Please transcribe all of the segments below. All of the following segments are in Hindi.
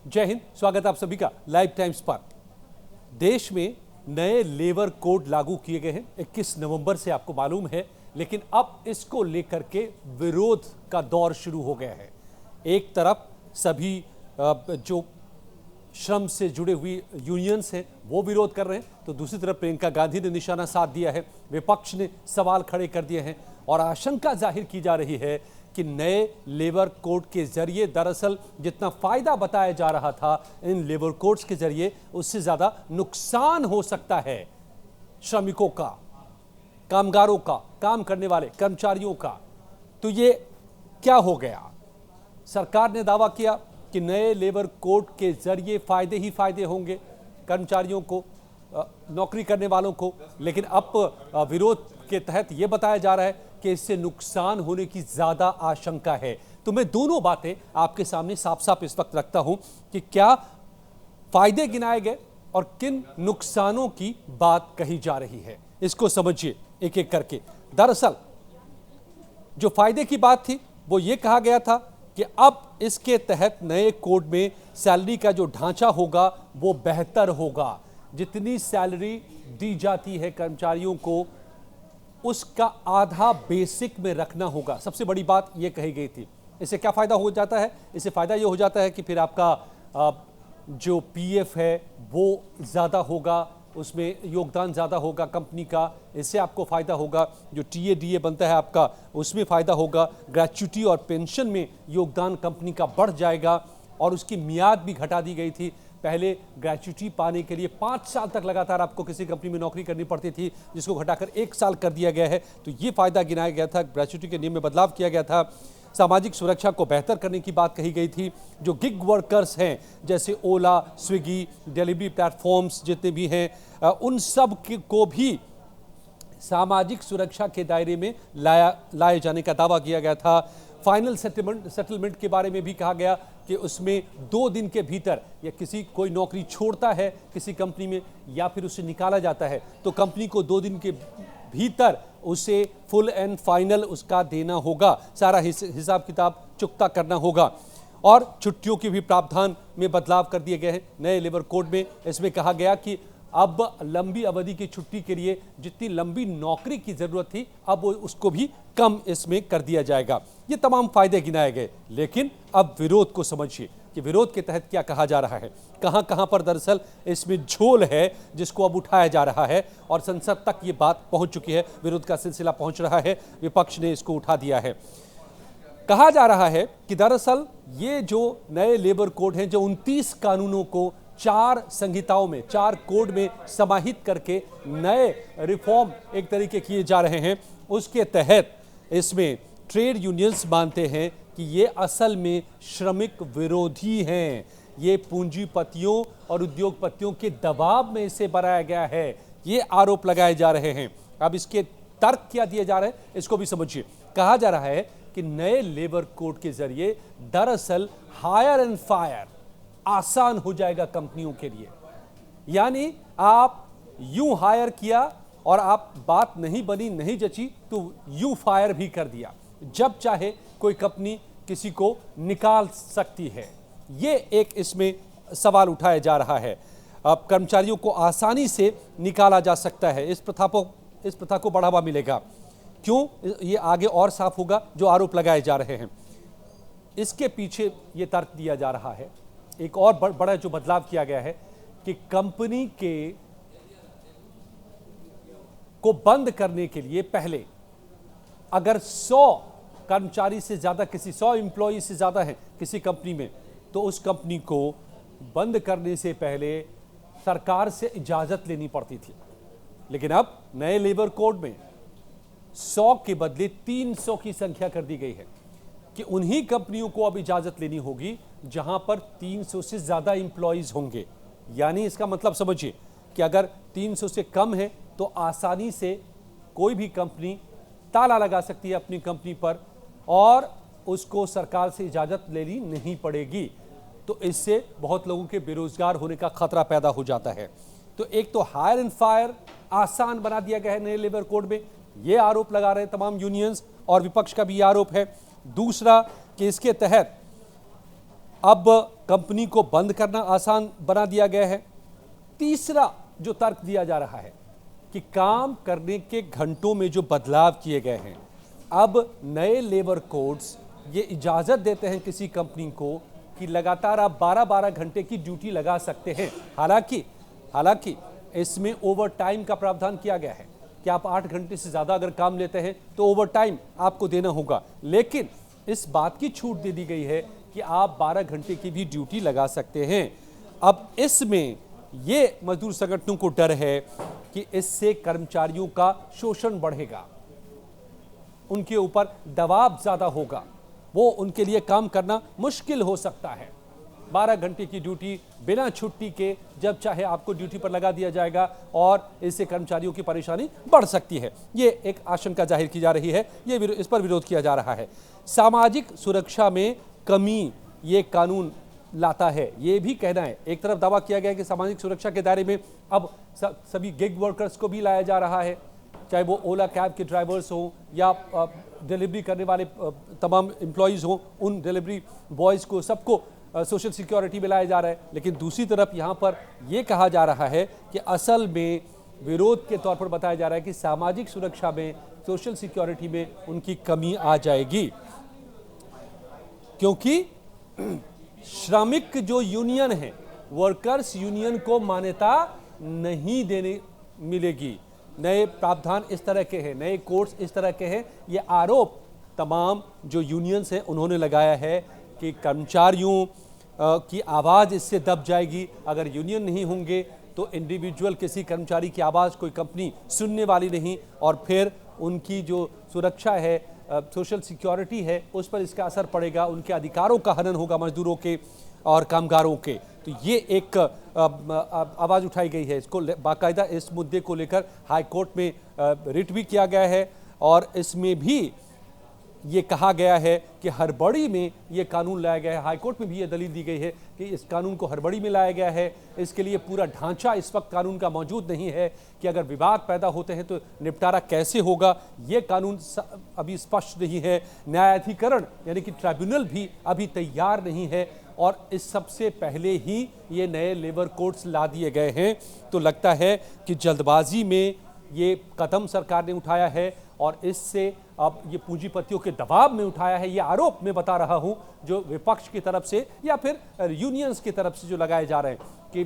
जय हिंद, स्वागत आप सभी का लाइव टाइम्स पर। देश में नए लेबर कोड लागू किए गए हैं 21 नवंबर से, आपको मालूम है। लेकिन अब इसको लेकर के विरोध का दौर शुरू हो गया है। एक तरफ सभी जो श्रम से जुड़े हुई यूनियंस हैं वो विरोध कर रहे हैं, तो दूसरी तरफ प्रियंका गांधी ने निशाना साध दिया है, विपक्ष ने सवाल खड़े कर दिए हैं और आशंका जाहिर की जा रही है कि नए लेबर कोड के जरिए दरअसल जितना फायदा बताया जा रहा था इन लेबर कोड्स के जरिए, उससे ज्यादा नुकसान हो सकता है श्रमिकों का, कामगारों का, काम करने वाले कर्मचारियों का। तो ये क्या हो गया? सरकार ने दावा किया कि नए लेबर कोड के जरिए फायदे ही फायदे होंगे कर्मचारियों को, नौकरी करने वालों को, लेकिन अब विरोध के तहत यह बताया जा रहा है कि इससे नुकसान होने की ज्यादा आशंका है। तो मैं दोनों बातें आपके सामने साफ साफ इस वक्त रखता हूं कि क्या फायदे गिनाए गए और किन नुकसानों की बात कही जा रही है, इसको समझिए एक एक करके। दरअसल जो फायदे की बात थी वो ये कहा गया था कि अब इसके तहत नए कोड में सैलरी का जो ढांचा होगा वो बेहतर होगा। जितनी सैलरी दी जाती है कर्मचारियों को उसका आधा बेसिक में रखना होगा। सबसे बड़ी बात यह कही गई थी। इससे क्या फायदा हो जाता है? इससे फायदा यह हो जाता है कि फिर आपका जो पीएफ है वो ज्यादा होगा, उसमें योगदान ज़्यादा होगा कंपनी का, इससे आपको फ़ायदा होगा। जो टीएडीए बनता है आपका, उसमें फ़ायदा होगा। ग्रेच्युटी और पेंशन में योगदान कंपनी का बढ़ जाएगा और उसकी मियाद भी घटा दी गई थी। पहले ग्रेच्युटी पाने के लिए 5 साल तक लगातार आपको किसी कंपनी में नौकरी करनी पड़ती थी, जिसको घटाकर 1 साल कर दिया गया है। तो ये फ़ायदा गिनाया गया था। ग्रेच्युटी के नियम में बदलाव किया गया था। सामाजिक सुरक्षा को बेहतर करने की बात कही गई थी। जो गिग वर्कर्स हैं जैसे ओला, स्विगी, डिलीवरी प्लेटफॉर्म्स जितने भी हैं, उन सब को भी सामाजिक सुरक्षा के दायरे में लाए जाने का दावा किया गया था। फाइनल सेटलमेंट के बारे में भी कहा गया कि उसमें 2 दिन के भीतर, या कोई नौकरी छोड़ता है किसी कंपनी में या फिर उसे निकाला जाता है, तो कंपनी को 2 दिन के भीतर उसे फुल एंड फाइनल उसका देना होगा, सारा हिसाब किताब चुकता करना होगा। और छुट्टियों के भी प्रावधान में बदलाव कर दिए गए हैं नए लेबर कोड में। इसमें कहा गया कि अब लंबी अवधि की छुट्टी के लिए जितनी लंबी नौकरी की जरूरत थी, अब उसको भी कम इसमें कर दिया जाएगा। ये तमाम फायदे गिनाए गए। लेकिन अब विरोध को समझिए कि विरोध के तहत क्या कहा जा रहा है, कहां कहां पर दरअसल इसमें झोल है जिसको अब उठाया जा रहा है और संसद तक ये बात पहुंच चुकी है। विरोध का सिलसिला पहुंच रहा है, विपक्ष ने इसको उठा दिया है। कहा जा रहा है कि दरअसल ये जो नए लेबर कोड हैं, जो 29 कानूनों को 4 संहिताओं में, 4 कोड में समाहित करके नए रिफॉर्म एक तरीके किए जा रहे हैं, उसके तहत इसमें ट्रेड यूनियंस मानते हैं कि ये असल में श्रमिक विरोधी हैं। ये पूंजीपतियों और उद्योगपतियों के दबाव में इसे बनाया गया है। ये आरोप लगाए जा रहे हैं। अब इसके तर्क क्या दिए जा रहे हैं, इसको भी समझिए। कहा जा रहा है कि नए लेबर कोड के जरिए दरअसल हायर एंड फायर आसान हो जाएगा कंपनियों के लिए। यानी आप यूं हायर किया और आप बात नहीं बनी, नहीं जची, तो यूं फायर भी कर दिया। जब चाहे कोई कंपनी किसी को निकाल सकती है। ये एक इसमें सवाल उठाया जा रहा है। अब कर्मचारियों को आसानी से निकाला जा सकता है। इस प्रथा को बढ़ावा मिलेगा। क्यों? ये आगे और साफ होगा जो आरोप लगाए जा रहे हैं। इसके पीछे ये तर्क दिया जा रहा है, एक और बड़ा जो बदलाव किया गया है कि कंपनी को बंद करने के लिए पहले अगर 100 कर्मचारी से ज्यादा, 100 एम्प्लॉई से ज्यादा है किसी कंपनी में, तो उस कंपनी को बंद करने से पहले सरकार से इजाजत लेनी पड़ती थी। लेकिन अब नए लेबर कोड में 100 के बदले 300 की संख्या कर दी गई है कि उन्हीं कंपनियों को अब इजाजत लेनी होगी जहां पर 300 से ज्यादा एम्प्लॉइज होंगे। यानी इसका मतलब समझिए कि अगर 300 से कम है तो आसानी से कोई भी कंपनी ताला लगा सकती है अपनी कंपनी पर और उसको सरकार से इजाजत लेनी नहीं पड़ेगी। तो इससे बहुत लोगों के बेरोजगार होने का खतरा पैदा हो जाता है। तो एक तो हायर एंड फायर आसान बना दिया गया है नए लेबर कोड में, ये आरोप लगा रहे हैं तमाम यूनियंस और विपक्ष का भी आरोप है। दूसरा कि इसके तहत अब कंपनी को बंद करना आसान बना दिया गया है। तीसरा जो तर्क दिया जा रहा है कि काम करने के घंटों में जो बदलाव किए गए हैं, अब नए लेबर कोड्स ये इजाजत देते हैं किसी कंपनी को कि लगातार आप 12-12 घंटे की ड्यूटी लगा सकते हैं। हालांकि इसमें ओवर टाइम का प्रावधान किया गया है कि आप 8 घंटे से ज्यादा अगर काम लेते हैं तो ओवर टाइम आपको देना होगा, लेकिन इस बात की छूट दे दी गई है कि आप 12 घंटे की भी ड्यूटी लगा सकते हैं। अब इसमें ये मजदूर संगठनों को डर है कि इससे कर्मचारियों का शोषण बढ़ेगा, उनके ऊपर दबाव ज्यादा होगा, वो उनके लिए काम करना मुश्किल हो सकता है। 12 घंटे की ड्यूटी बिना छुट्टी के जब चाहे आपको ड्यूटी पर लगा दिया जाएगा और इससे कर्मचारियों की परेशानी बढ़ सकती है। ये एक आशंका जाहिर की जा रही है, इस पर विरोध किया जा रहा है। सामाजिक सुरक्षा में कमी ये कानून लाता है, ये भी कहना है। एक तरफ दावा किया गया है कि सामाजिक सुरक्षा के दायरे में अब सभी गिग वर्कर्स को भी लाया जा रहा है, चाहे वो ओला कैब के ड्राइवर्स हों या डिलीवरी करने वाले तमाम एम्प्लॉयज़ हों, उन डिलीवरी बॉयज़ को सबको सोशल सिक्योरिटी में लाया जा रहा है। लेकिन दूसरी तरफ यहाँ पर यह कहा जा रहा है कि असल में विरोध के तौर पर बताया जा रहा है कि सामाजिक सुरक्षा में, सोशल सिक्योरिटी में उनकी कमी आ जाएगी, क्योंकि श्रमिक जो यूनियन है, वर्कर्स यूनियन को मान्यता नहीं देने मिलेगी। नए प्रावधान इस तरह के हैं, नए कोड्स इस तरह के हैं। ये आरोप तमाम जो यूनियंस हैं उन्होंने लगाया है कि कर्मचारियों की आवाज़ इससे दब जाएगी। अगर यूनियन नहीं होंगे तो इंडिविजुअल किसी कर्मचारी की आवाज़ कोई कंपनी सुनने वाली नहीं, और फिर उनकी जो सुरक्षा है, सोशल सिक्योरिटी है, उस पर इसका असर पड़ेगा, उनके अधिकारों का हनन होगा मजदूरों के और कामगारों के। तो ये एक आवाज़ उठाई गई है। इसको बाकायदा इस मुद्दे को लेकर हाई कोर्ट में रिट भी किया गया है और इसमें भी ये कहा गया है कि हड़बड़ी में ये कानून लाया गया है। हाई कोर्ट में भी ये दलील दी गई है कि इस कानून को हड़बड़ी में लाया गया है, इसके लिए पूरा ढांचा इस वक्त कानून का मौजूद नहीं है कि अगर विवाद पैदा होते हैं तो निपटारा कैसे होगा, ये कानून अभी स्पष्ट नहीं है। न्यायाधिकरण यानी कि ट्राइब्यूनल भी अभी तैयार नहीं है और इस सबसे पहले ही ये नए लेबर कोड्स ला दिए गए हैं। तो लगता है कि जल्दबाजी में ये कदम सरकार ने उठाया है और इससे अब ये पूंजीपतियों के दबाव में उठाया है। ये आरोप मैं बता रहा हूं जो विपक्ष की तरफ से या फिर यूनियंस की तरफ से जो लगाए जा रहे हैं कि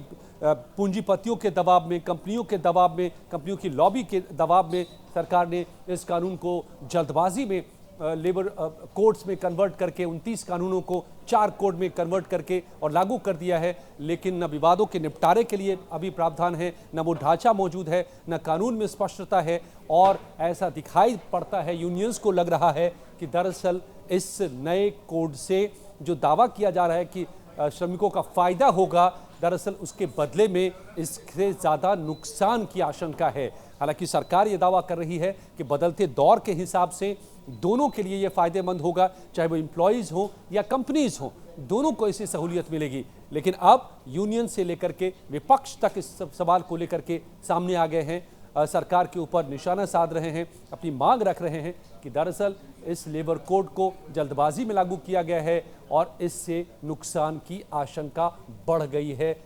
पूंजीपतियों के दबाव में, कंपनियों के दबाव में, कंपनियों की लॉबी के दबाव में सरकार ने इस कानून को जल्दबाजी में लेबर कोड्स में कन्वर्ट करके 29 कानूनों को 4 कोड में कन्वर्ट करके और लागू कर दिया है। लेकिन न विवादों के निपटारे के लिए अभी प्रावधान है, न वो ढांचा मौजूद है, न कानून में स्पष्टता है, और ऐसा दिखाई पड़ता है, यूनियंस को लग रहा है कि दरअसल इस नए कोड से जो दावा किया जा रहा है कि श्रमिकों का फायदा होगा, दरअसल उसके बदले में इससे ज़्यादा नुकसान की आशंका है। हालांकि सरकार ये दावा कर रही है कि बदलते दौर के हिसाब से दोनों के लिए ये फायदेमंद होगा, चाहे वो एम्प्लॉयज़ हों या कंपनीज हों, दोनों को इससे सहूलियत मिलेगी। लेकिन अब यूनियन से लेकर के विपक्ष तक इस सवाल को लेकर के सामने आ गए हैं, सरकार के ऊपर निशाना साध रहे हैं, अपनी मांग रख रहे हैं कि दरअसल इस लेबर कोड को जल्दबाजी में लागू किया गया है और इससे नुकसान की आशंका बढ़ गई है।